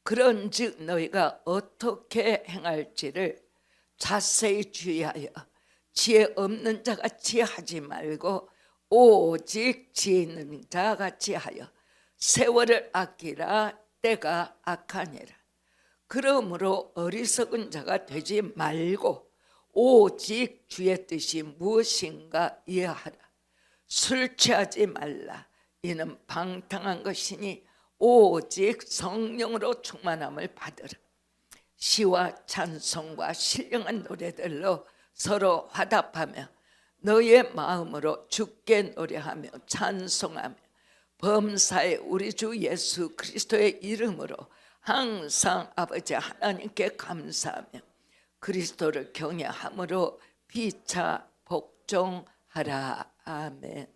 그런즉 너희가 어떻게 행할지를 자세히 주의하여 지혜 없는 자같이 하지 말고 오직 지혜 있는 자같이 하여 세월을 아끼라. 때가 악하니라. 그러므로 어리석은 자가 되지 말고 오직 주의 뜻이 무엇인가 이해하라. 술 취하지 말라. 이는 방탕한 것이니 오직 성령으로 충만함을 받으라. 시와 찬송과 신령한 노래들로 서로 화답하며 너의 마음으로 주께 노래하며 찬송하며 범사에 우리 주 예수 그리스도의 이름으로 항상 아버지 하나님께 감사하며 그리스도를 경외함으로 피차 복종하라. 아멘.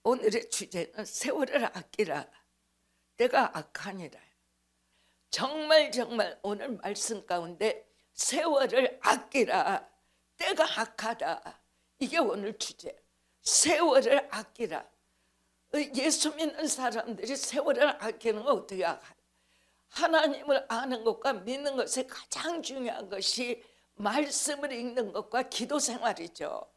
오늘의 주제는 세월을 아끼라. 때가 악하니라. 정말 오늘 말씀 가운데 세월을 아끼라. 때가 악하다. 이게 오늘 주제. 세월을 아끼라. 예수 믿는 사람들이 세월을 아끼는 거 어떻게 알아요? 하나님을 아는 것과 믿는 것에 가장 중요한 것이 말씀을 읽는 것과 기도 생활이죠.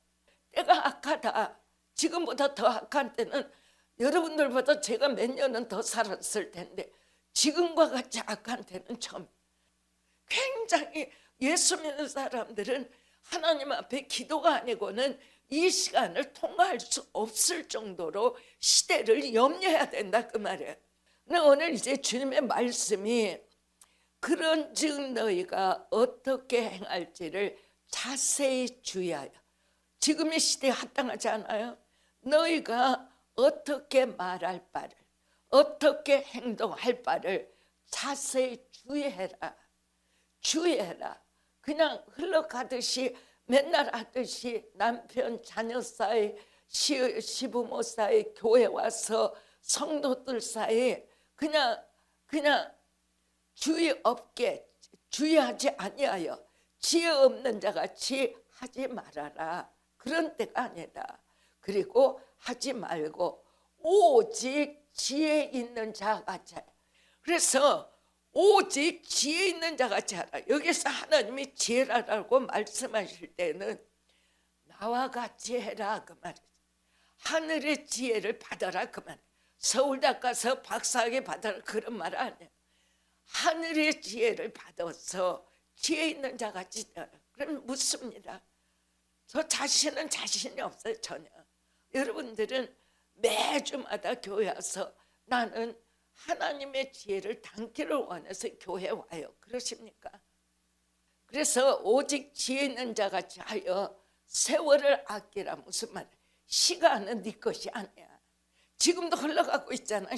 때가 악하다. 지금보다 더 악한 때는 여러분들보다 제가 몇 년은 더 살았을 텐데 지금과 같이 악한 때는 처음. 굉장히 예수 믿는 사람들은 하나님 앞에 기도가 아니고는 이 시간을 통과할 수 없을 정도로 시대를 염려해야 된다 그 말이에요. 근데 오늘 이제 주님의 말씀이 그런즉 너희가 어떻게 행할지를 자세히 주의하여. 지금 이 시대에 합당하지 않아요? 너희가 어떻게 말할 바를, 어떻게 행동할 바를 자세히 주의해라. 주의해라. 그냥 흘러가듯이 맨날 하듯이 남편 자녀 사이, 시부모 사이, 교회 와서 성도들 사이 그냥 주의 없게, 주의하지 아니하여 지혜 없는 자같이 하지 말아라. 그런 때가 아니다. 그리고 하지 말고 오직 지혜 있는 자같이. 그래서 오직 지혜 있는 자같이 하라. 여기서 하나님이 지혜라고 말씀하실 때는 나와 같이 해라 그 말이죠. 하늘의 지혜를 받아라 그 말이에요. 서울대 가서 박사학위 받아라 그런 말 아니에요. 하늘의 지혜를 받아서 지혜 있는 자같이 되라. 그럼 묻습니다. 저 자신은 자신이 없어요 전혀. 여러분들은 매주마다 교회 와서 나는 하나님의 지혜를 담기를 원해서 교회에 와요. 그러십니까? 그래서 오직 지혜 있는 자같이 하여 세월을 아끼라. 무슨 말이야? 시간은 네 것이 아니야. 지금도 흘러가고 있잖아.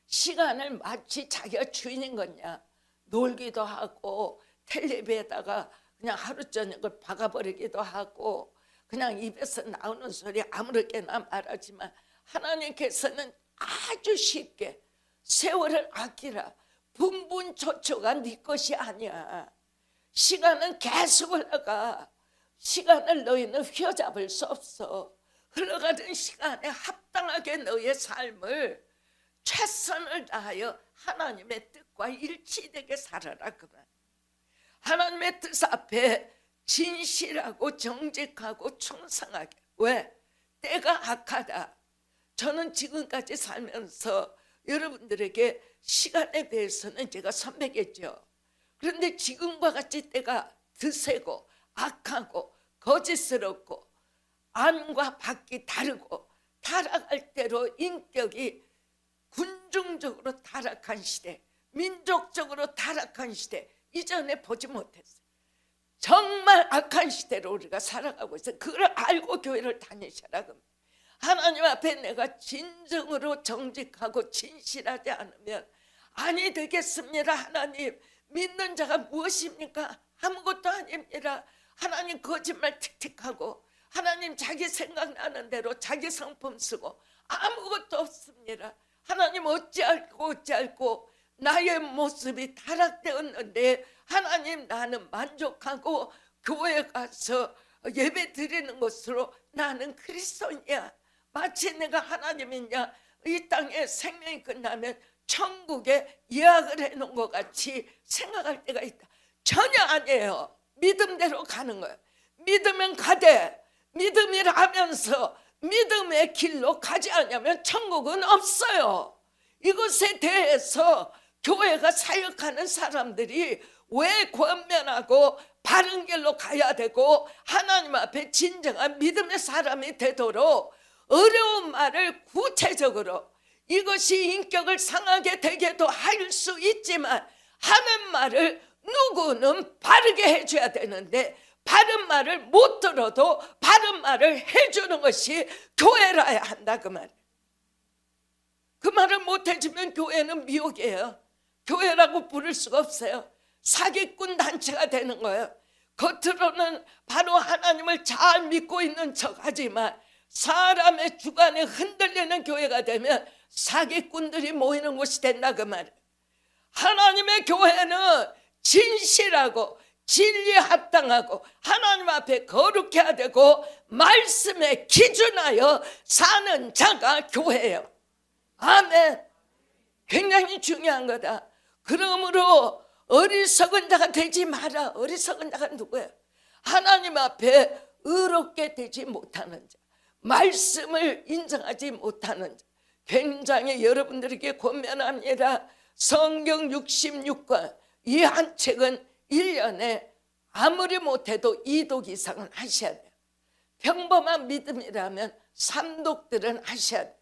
시간을 마치 자기가 주인인 거냐. 놀기도 하고 텔레비에다가 그냥 하루 저녁을 박아버리기도 하고 그냥 입에서 나오는 소리 아무렇게나 말하지만 하나님께서는 아주 쉽게 세월을 아끼라. 분분초초가 네 것이 아니야. 시간은 계속 흘러가. 시간을 너희는 휘어잡을 수 없어. 흘러가는 시간에 합당하게 너의 삶을 최선을 다하여 하나님의 뜻과 일치되게 살아라 그 말. 하나님의 뜻 앞에 진실하고 정직하고 충성하게. 왜? 때가 악하다. 저는 지금까지 살면서 여러분들에게 시간에 대해서는 제가 선배겠죠. 그런데 지금과 같이 때가 드세고 악하고 거짓스럽고 안과 밖이 다르고 타락할 대로 인격이 군중적으로 타락한 시대, 민족적으로 타락한 시대 이전에 보지 못했어요. 정말 악한 시대로 우리가 살아가고 있어요. 그걸 알고 교회를 다니셔라. 하나님 앞에 내가 진정으로 정직하고 진실하지 않으면 아니 되겠습니다. 하나님 믿는 자가 무엇입니까? 아무것도 아닙니다. 하나님 거짓말 틱틱하고 하나님 자기 생각나는 대로 자기 성품 쓰고 아무것도 없습니다. 하나님 어찌알고 나의 모습이 타락되었는데 하나님 나는 만족하고 교회 가서 예배 드리는 것으로 나는 그리스도인이야. 마치 내가 하나님이냐. 이 땅에 생명이 끝나면 천국에 예약을 해놓은 것 같이 생각할 때가 있다. 전혀 아니에요. 믿음대로 가는 거예요. 믿으면 가되, 믿음이라면서 믿음의 길로 가지 않으면 천국은 없어요. 이것에 대해서 교회가 사역하는 사람들이 왜 권면하고 바른 길로 가야 되고 하나님 앞에 진정한 믿음의 사람이 되도록 어려운 말을 구체적으로, 이것이 인격을 상하게 되게도 할 수 있지만 하는 말을 누구는 바르게 해줘야 되는데, 바른 말을 못 들어도 바른 말을 해주는 것이 교회라야 한다, 그 말. 그 말을 못 해주면 교회는 미혹이에요. 교회라고 부를 수가 없어요. 사기꾼 단체가 되는 거예요. 겉으로는 바로 하나님을 잘 믿고 있는 척하지만 사람의 주관에 흔들리는 교회가 되면 사기꾼들이 모이는 곳이 된다, 그 말이에요. 하나님의 교회는 진실하고 진리에 합당하고 하나님 앞에 거룩해야 되고 말씀에 기준하여 사는 자가 교회예요. 아멘. 굉장히 중요한 거다. 그러므로 어리석은 자가 되지 마라. 어리석은 자가 누구예요? 하나님 앞에 의롭게 되지 못하는 자, 말씀을 인정하지 못하는 자. 굉장히 여러분들에게 권면합니다. 성경 66권 이 한 책은 1년에 아무리 못해도 2독 이상은 하셔야 돼요. 평범한 믿음이라면 3독들은 하셔야 돼요.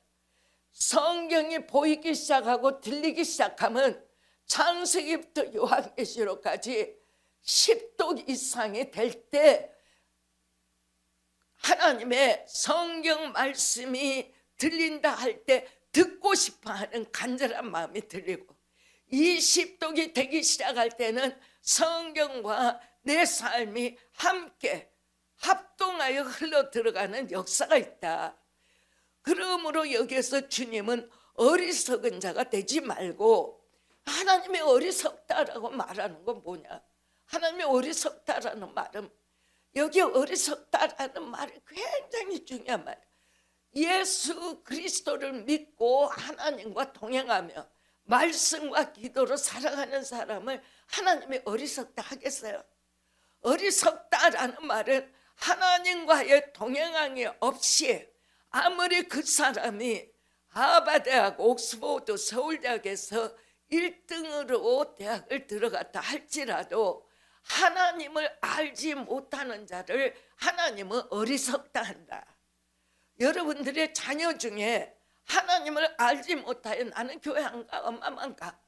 성경이 보이기 시작하고 들리기 시작하면 창세기부터 요한계시록까지 10독 이상이 될 때 하나님의 성경 말씀이 들린다 할 때 듣고 싶어하는 간절한 마음이 들리고, 20독이 되기 시작할 때는 성경과 내 삶이 함께 합동하여 흘러 들어가는 역사가 있다. 그러므로 여기서 주님은 어리석은 자가 되지 말고, 하나님이 어리석다라고 말하는 건 뭐냐? 하나님이 어리석다라는 말은, 여기 어리석다라는 말이 굉장히 중요한 말이에요. 예수 그리스도를 믿고 하나님과 동행하며 말씀과 기도로 살아가는 사람을 하나님이 어리석다 하겠어요? 어리석다라는 말은 하나님과의 동행함이 없이 아무리 그 사람이 하버드대학, 옥스포드, 서울대학에서 1등으로 대학을 들어갔다 할지라도 하나님을 알지 못하는 자를 하나님은 어리석다 한다. 여러분들의 자녀 중에 하나님을 알지 못하여 나는 교회 안 가, 엄마만 가,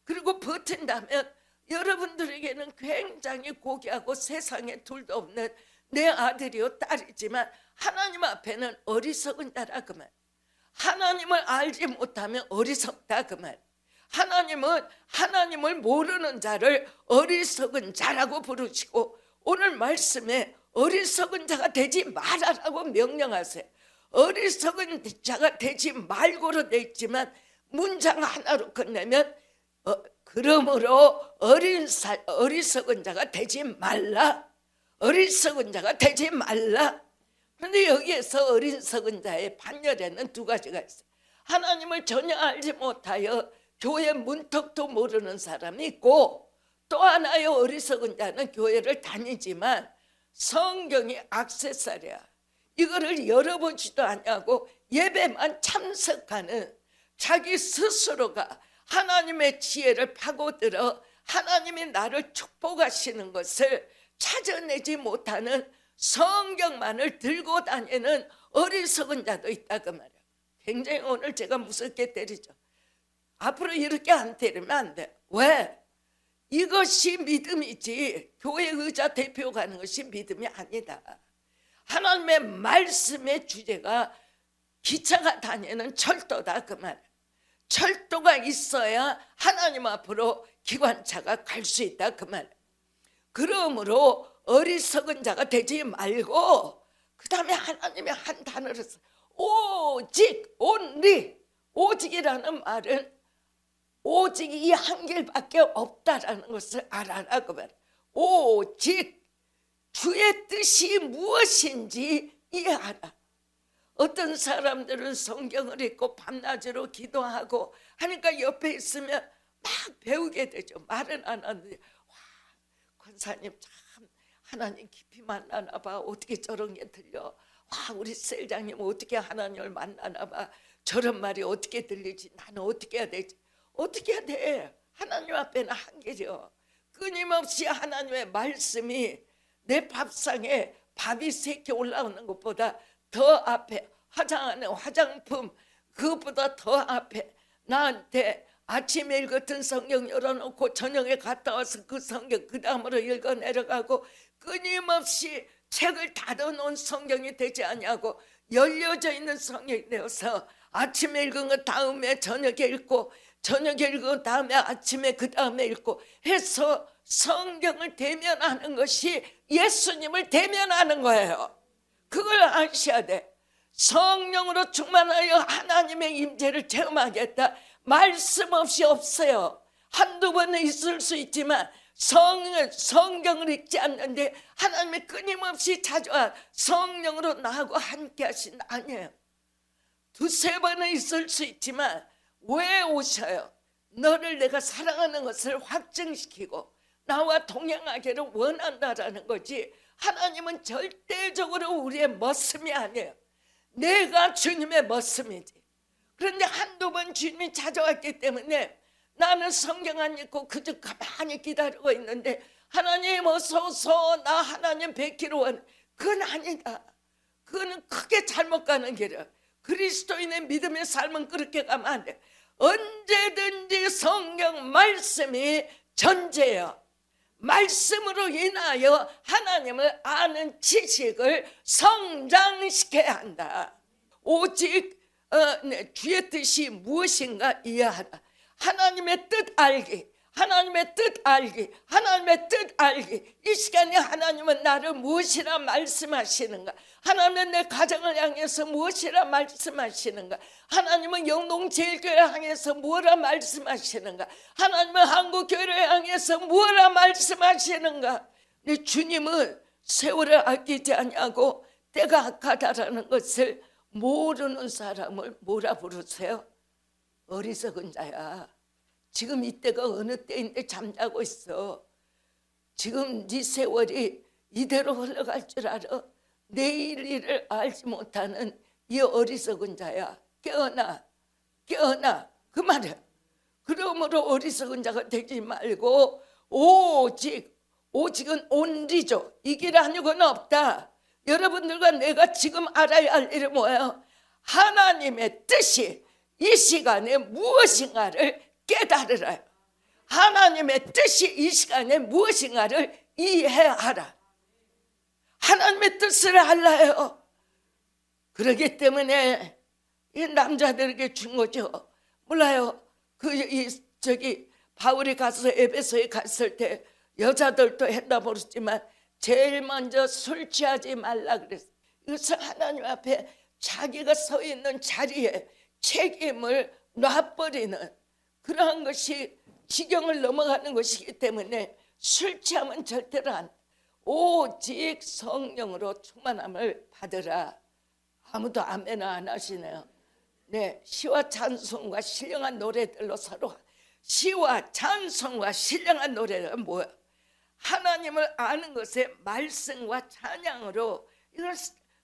그리고 버틴다면 여러분들에게는 굉장히 고귀하고 세상에 둘도 없는 내 아들이요 딸이지만 하나님 앞에는 어리석은 자라 그 말. 하나님을 알지 못하면 어리석다 그 말. 하나님은 하나님을 모르는 자를 어리석은 자라고 부르시고, 오늘 말씀에 어리석은 자가 되지 말아라고 명령하세요. 어리석은 자가 되지 말고로 되어 있지만 문장 하나로 끝내면 그러므로 어리석은 자가 되지 말라. 어리석은 자가 되지 말라. 그런데 여기에서 어리석은 자의 반열에는 두 가지가 있어요. 하나님을 전혀 알지 못하여 교회 문턱도 모르는 사람이 있고, 또 하나의 어리석은 자는 교회를 다니지만 성경이 액세서리야. 이거를 열어보지도 않냐고 예배만 참석하는, 자기 스스로가 하나님의 지혜를 파고들어 하나님이 나를 축복하시는 것을 찾아내지 못하는 성경만을 들고 다니는 어리석은 자도 있다 그 말이야. 굉장히 오늘 제가 무섭게 때리죠. 앞으로 이렇게 안 때리면 안 돼. 왜? 이것이 믿음이지 교회 의자 대표 가는 것이 믿음이 아니다. 하나님의 말씀의 주제가 기차가 다니는 철도다 그 말. 철도가 있어야 하나님 앞으로 기관차가 갈 수 있다 그 말. 그러므로 어리석은 자가 되지 말고, 그 다음에 하나님의 한 단어를 써. 오직, only. 오직이라는 말은 오직 이 한 길밖에 없다라는 것을 알아라 그 말. 오직 주의 뜻이 무엇인지 이해하라. 어떤 사람들은 성경을 읽고 밤낮으로 기도하고 하니까 옆에 있으면 막 배우게 되죠. 말은 안 하는데 와, 권사님 참 하나님 깊이 만나나 봐. 어떻게 저런 게 들려. 와, 우리 셀장님 어떻게 하나님을 만나나 봐. 저런 말이 어떻게 들리지. 나는 어떻게 해야 되지. 어떻게 해야 돼. 하나님 앞에는 한계죠. 끊임없이 하나님의 말씀이 내 밥상에 밥이 3개 올라오는 것보다 더 앞에, 화장하는 화장품 그것보다 더 앞에 나한테 아침에 읽었던 성경 열어놓고 저녁에 갔다 와서 그 성경 그 다음으로 읽어 내려가고 끊임없이 책을 닫아놓은 성경이 되지 않냐고 열려져 있는 성경이 되어서 아침에 읽은 거 다음에 저녁에 읽고 저녁에 읽은 다음에 아침에 그 다음에 읽고 해서 성경을 대면하는 것이 예수님을 대면하는 거예요. 그걸 아셔야 돼. 성령으로 충만하여 하나님의 임재를 체험하겠다. 말씀 없이 없어요. 한두 번은 있을 수 있지만 성경을 읽지 않는데 하나님의 끊임없이 찾아와 성령으로 나하고 함께 하신 아니에요. 2-3번은 있을 수 있지만 왜 오셔요? 너를 내가 사랑하는 것을 확증시키고 나와 동행하기를 원한다라는 거지. 하나님은 절대적으로 우리의 머슴이 아니에요. 내가 주님의 머슴이지. 그런데 한두 번 주님이 찾아왔기 때문에 나는 성경 안 읽고 그저 가만히 기다리고 있는데 하나님 어서 오소 나 하나님 뵙기로 원. 그건 아니다. 그거는 크게 잘못 가는 길이야. 그리스도인의 믿음의 삶은 그렇게 가면 안 돼. 언제든지 성경 말씀이 전제예요. 말씀으로 인하여 하나님을 아는 지식을 성장시켜야 한다. 오직 주의 뜻이 무엇인가 이해하라. 하나님의 뜻 알기, 하나님의 뜻 알기, 하나님의 뜻 알기. 이 시간에 하나님은 나를 무엇이라 말씀하시는가? 하나님은 내 가정을 향해서 무엇이라 말씀하시는가? 하나님은 영동제일교회 향해서 뭐라 말씀하시는가? 하나님은 한국교회를 향해서 뭐라 말씀하시는가? 내 주님은 세월을 아끼지 않냐고 때가 악하다라는 것을 모르는 사람을 뭐라 부르세요? 어리석은 자야. 지금 이때가 어느 때인데 잠자고 있어. 지금 네 세월이 이대로 흘러갈 줄 알아? 내일 일을 알지 못하는 이 어리석은 자야. 깨어나, 깨어나. 그 말이야. 그러므로 어리석은 자가 되지 말고 오직은 온리죠. 이 길 아니고는 없다. 여러분들과 내가 지금 알아야 할 일이 뭐예요? 하나님의 뜻이 이 시간에 무엇인가를 깨달으라. 하나님의 뜻이 이 시간에 무엇인가를 이해하라. 하나님의 뜻을 알아요. 그렇기 때문에 이 남자들에게 준 거죠. 몰라요. 바울이 가서 에베소에 갔을 때 여자들도 했나 모르지만 제일 먼저 술 취하지 말라 그랬어요. 이것은 하나님 앞에 자기가 서 있는 자리에 책임을 놔버리는 그러한 것이 지경을 넘어가는 것이기 때문에 술 취하면 절대로 안. 오직 성령으로 충만함을 받으라. 아무도 아멘 안 하시네요. 네, 시와 찬송과 신령한 노래들로 서로. 시와 찬송과 신령한 노래는 뭐예요? 하나님을 아는 것에 말씀과 찬양으로. 이걸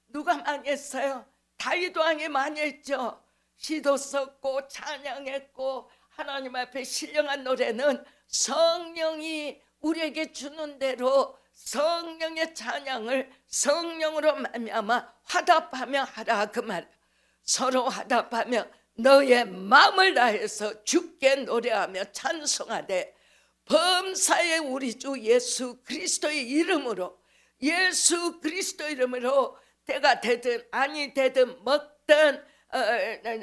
누가 많이 했어요? 다윗 왕이 많이 했죠. 시도 썼고 찬양했고. 하나님 앞에 신령한 노래는 성령이 우리에게 주는 대로 성령의 찬양을 성령으로 말미암아 화답하며 하라. 그 말. 서로 화답하며 너의 마음을 다해서 주께 노래하며 찬송하되 범사의 우리 주 예수 그리스도의 이름으로, 예수 그리스도 이름으로 때가 되든 아니 되든 먹든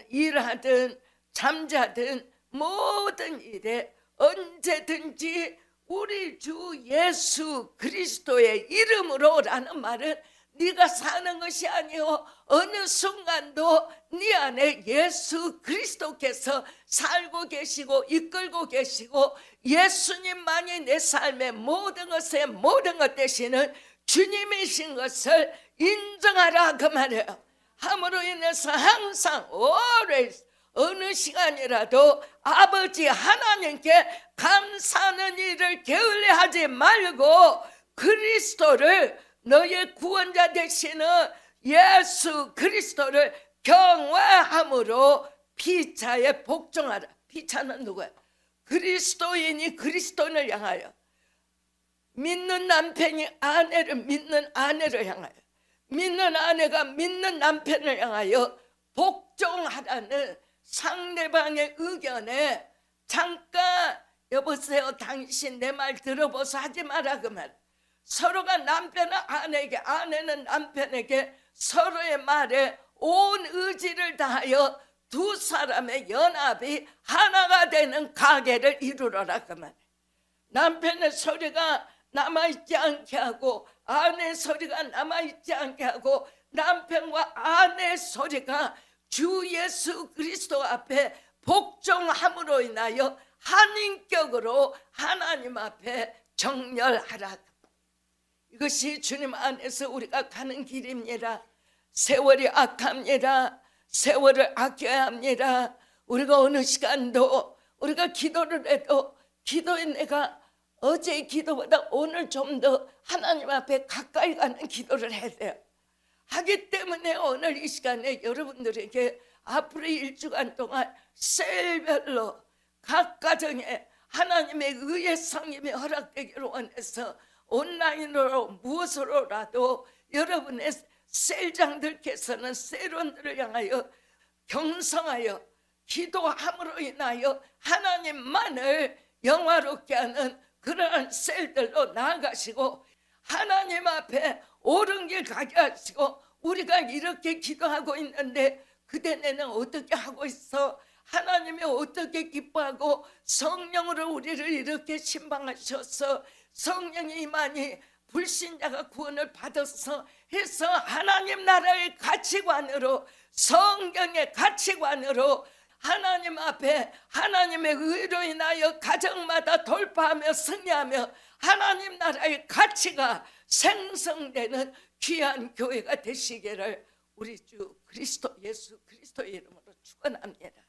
일하든 잠자든 모든 일에 언제든지 우리 주 예수 그리스도의 이름으로라는 말은 네가 사는 것이 아니오. 어느 순간도 네 안에 예수 그리스도께서 살고 계시고 이끌고 계시고 예수님만이 내 삶의 모든 것의 모든 것 되시는 주님이신 것을 인정하라 그 말이에요. 함으로 인해서 항상 always 어느 시간이라도 아버지 하나님께 감사하는 일을 게을리하지 말고 그리스도를 너의 구원자 되시는 예수 그리스도를 경외함으로 피차에 복종하라. 피차는 누구야? 그리스도인이 그리스도인을 향하여, 믿는 남편이 아내를 믿는 아내를 향하여, 믿는 아내가 믿는 남편을 향하여 복종하라는 상대방의 의견에 잠깐 여보세요 당신 내 말 들어보소 하지 마라 그 말. 서로가 남편은 아내에게 아내는 남편에게 서로의 말에 온 의지를 다하여 두 사람의 연합이 하나가 되는 가계를 이루어라 그 말. 남편의 소리가 남아있지 않게 하고 아내의 소리가 남아있지 않게 하고 남편과 아내의 소리가 주 예수 그리스도 앞에 복종함으로 인하여 한인격으로 하나님 앞에 정렬하라. 이것이 주님 안에서 우리가 가는 길입니다. 세월이 악합니다. 세월을 아껴야 합니다. 우리가 어느 시간도 우리가 기도를 해도 기도에 내가 어제의 기도보다 오늘 좀 더 하나님 앞에 가까이 가는 기도를 해야 돼요. 하기 때문에 오늘 이 시간에 여러분들에게 앞으로 1주간 동안 셀별로 각 가정에 하나님의 의의 성임이 허락되기를 원해서 온라인으로 무엇으로라도 여러분의 셀장들께서는 셀원들을 향하여 경성하여 기도함으로 인하여 하나님만을 영화롭게 하는 그러한 셀들로 나아가시고 하나님 앞에 옳은 길 가게 하시고, 우리가 이렇게 기도하고 있는데 그대네는 어떻게 하고 있어? 하나님이 어떻게 기뻐하고 성령으로 우리를 이렇게 신방하셔서 성령이 임하니 불신자가 구원을 받아서 해서 하나님 나라의 가치관으로, 성경의 가치관으로 하나님 앞에 하나님의 의로 인하여 가정마다 돌파하며 승리하며 하나님 나라의 가치가 생성되는 귀한 교회가 되시기를 우리 주 그리스도 예수 그리스도의 이름으로 축원합니다.